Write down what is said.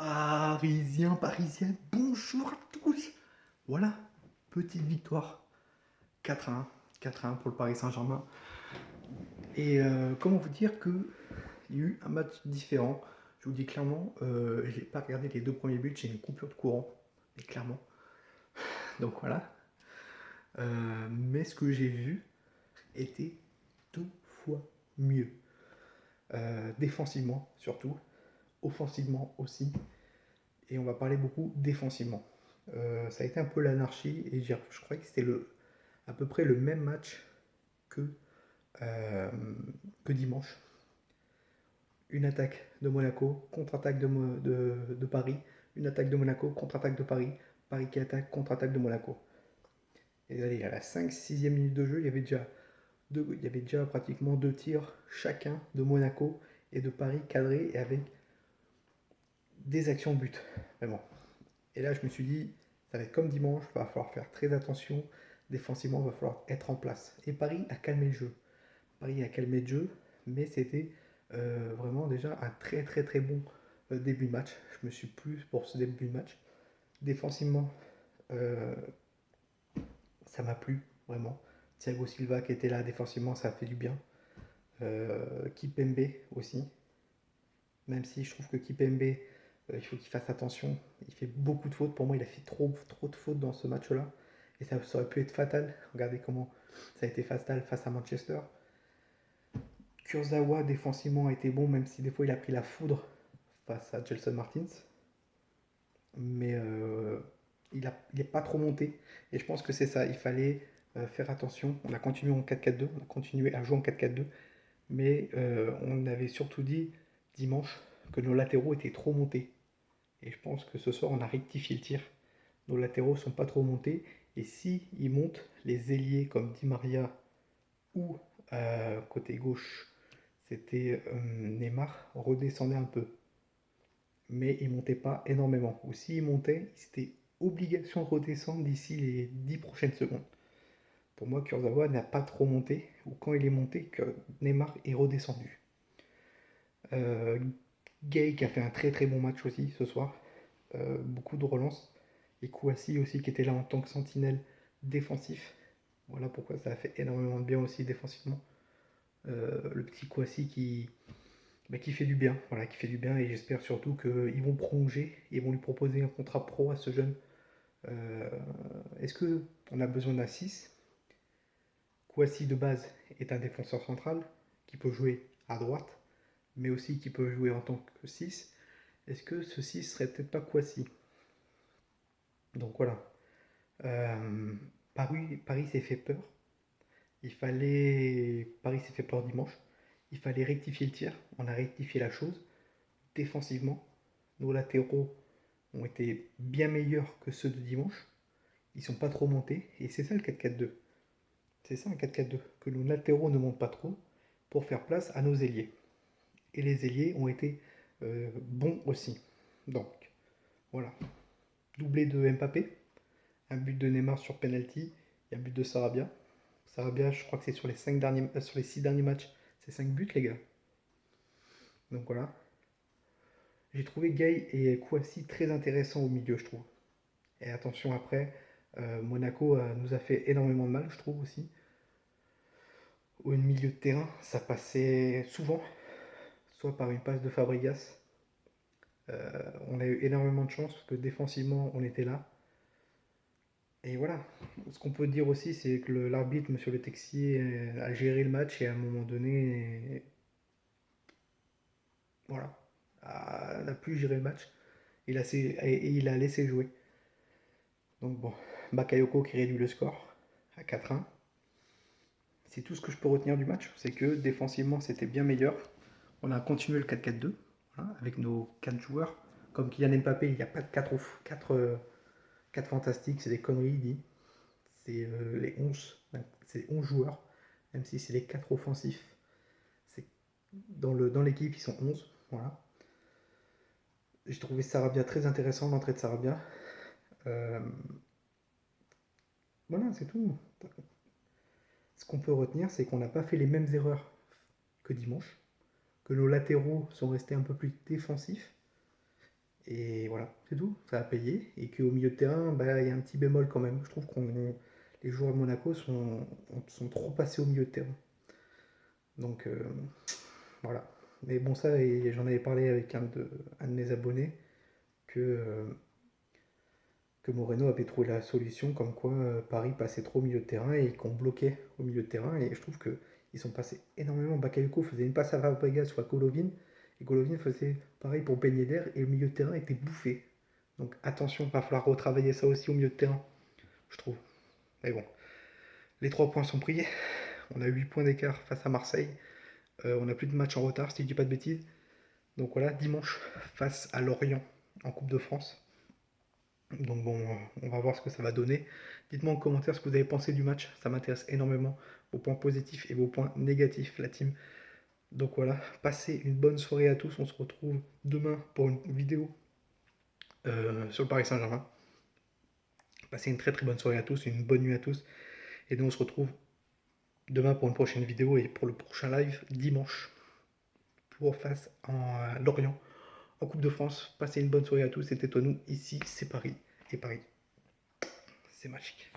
Parisiens, parisiennes, bonjour à tous. Voilà, petite victoire. 4-1, 4-1 pour le Paris Saint-Germain. Et comment vous dire qu'il y a eu un match différent. Je vous dis clairement, je n'ai pas regardé les deux premiers buts, j'ai une coupure de courant. Mais clairement. Donc voilà. Mais ce que j'ai vu était 2 fois mieux. Défensivement surtout, offensivement aussi. Et on va parler beaucoup défensivement. Ça a été un peu l'anarchie et je crois que c'était à peu près le même match que, euh, que dimanche. Une attaque de Monaco, contre-attaque de Paris, une attaque de Monaco, contre-attaque de Paris, Paris qui attaque, contre-attaque de Monaco. Et allez, à la 5-6e minute de jeu, il y avait déjà pratiquement 2 tirs chacun de Monaco et de Paris cadrés et avec des actions but, vraiment. Et là, je me suis dit, ça va être comme dimanche, il va falloir faire très attention. Défensivement, il va falloir être en place. Et Paris a calmé le jeu. Paris a calmé le jeu, mais c'était vraiment déjà un très très très bon début de match. Je me suis plu pour ce début de match. Défensivement, euh, ça m'a plu, vraiment. Thiago Silva qui était là défensivement, ça a fait du bien. Kipembe aussi. Même si je trouve que Kipembe, il faut qu'il fasse attention. Il fait beaucoup de fautes. Pour moi, il a fait trop de fautes dans ce match-là. Et ça aurait pu être fatal. Regardez comment ça a été fatal face à Manchester. Kurzawa, défensivement, a été bon, même si des fois il a pris la foudre face à Gelson Martins. Mais il n'est pas trop monté. Et je pense que c'est ça. Il fallait faire attention. On a continué en 4-4-2. On a continué à jouer en 4-4-2. Mais on avait surtout dit dimanche que nos latéraux étaient trop montés. Et je pense que ce soir, on a rectifié le tir. Nos latéraux ne sont pas trop montés. Et si ils montent, les ailiers comme Di Maria ou côté gauche, c'était Neymar, redescendaient un peu. Mais ils ne montaient pas énormément. Ou s'ils montaient, c'était obligation de redescendre d'ici les 10 prochaines secondes. Pour moi, Kurzawa n'a pas trop monté. Ou quand il est monté, que Neymar est redescendu. Euh, Gay qui a fait un très très bon match aussi ce soir. Beaucoup de relances. Et Kouassi aussi qui était là en tant que sentinelle défensif. Voilà pourquoi ça a fait énormément de bien aussi défensivement. Le petit Kouassi qui fait du bien, voilà, qui fait du bien et j'espère surtout qu'ils vont prolonger, ils vont lui proposer un contrat pro à ce jeune. Euh, Est-ce qu'on a besoin d'un 6? Kouassi de base est un défenseur central qui peut jouer à droite, mais aussi qui peut jouer en tant que 6. Est-ce que ce 6 serait peut-être pas Kouassi? Donc voilà. Euh, Paris s'est fait peur. Paris s'est fait peur dimanche. Il fallait rectifier le tir. On a rectifié la chose. Défensivement, nos latéraux ont été bien meilleurs que ceux de dimanche. Ils sont pas trop montés. Et c'est ça le 4-4-2. C'est ça un 4-4-2. Que nos latéraux ne montent pas trop pour faire place à nos ailiers. Et les ailiers ont été bons aussi. Donc, voilà. Doublé de Mbappé. Un but de Neymar sur penalty. Et un but de Sarabia. Sarabia, je crois que c'est sur sur les 6 derniers matchs. C'est 5 buts, les gars. Donc voilà. J'ai trouvé Gay et Kouassi très intéressants au milieu, je trouve. Et attention après, Monaco nous a fait énormément de mal, je trouve aussi. Au milieu de terrain, ça passait souvent, soit par une passe de Fabregas. On a eu énormément de chance parce que défensivement, on était là. Et voilà. Ce qu'on peut dire aussi, c'est que l'arbitre, Monsieur Le Texier, a géré le match et à un moment donné, voilà, n'a plus géré le match. Il a laissé jouer. Donc bon, Bakayoko qui réduit le score à 4-1. C'est tout ce que je peux retenir du match, c'est que défensivement c'était bien meilleur. On a continué le 4-4-2 voilà, avec nos 4 joueurs. Comme Kylian Mbappé, il n'y a pas de 4 fantastiques, c'est des conneries, il dit. C'est les 11, c'est 11 joueurs, même si c'est les 4 offensifs. C'est dans l'équipe, ils sont 11. Voilà. J'ai trouvé Sarabia très intéressant, l'entrée de Sarabia. Euh, voilà, c'est tout. Ce qu'on peut retenir, c'est qu'on n'a pas fait les mêmes erreurs que dimanche, que nos latéraux sont restés un peu plus défensifs Et voilà, c'est tout, ça a payé. Et qu'au milieu de terrain, bah, il y a un petit bémol quand même. Je trouve que les joueurs de Monaco sont trop passés au milieu de terrain. Donc voilà. Mais bon, ça, et j'en avais parlé avec un de mes abonnés, que Moreno avait trouvé la solution, comme quoi Paris passait trop au milieu de terrain et qu'on bloquait au milieu de terrain. Et je trouve qu'ils sont passés énormément. Bakayoko faisait une passe à Fabregas sur Golovin, et Golovin faisait pareil pour baigner d'air, et le milieu de terrain était bouffé. Donc attention, il va falloir retravailler ça aussi au milieu de terrain, je trouve. Mais bon, les 3 points sont pris. On a 8 points d'écart face à Marseille. On n'a plus de match en retard, si je dis pas de bêtises. Donc voilà, dimanche face à Lorient en Coupe de France. Donc bon, on va voir ce que ça va donner. Dites-moi en commentaire ce que vous avez pensé du match, ça m'intéresse énormément. Vos points positifs et vos points négatifs, la team. Donc voilà, passez une bonne soirée à tous. On se retrouve demain pour une vidéo sur le Paris Saint-Germain. Passez une très très bonne soirée à tous, une bonne nuit à tous. Et nous on se retrouve demain pour une prochaine vidéo et pour le prochain live dimanche pour face à Lorient en Coupe de France. Passez une bonne soirée à tous. C'était toi nous, ici c'est Paris. Et Paris, c'est magique.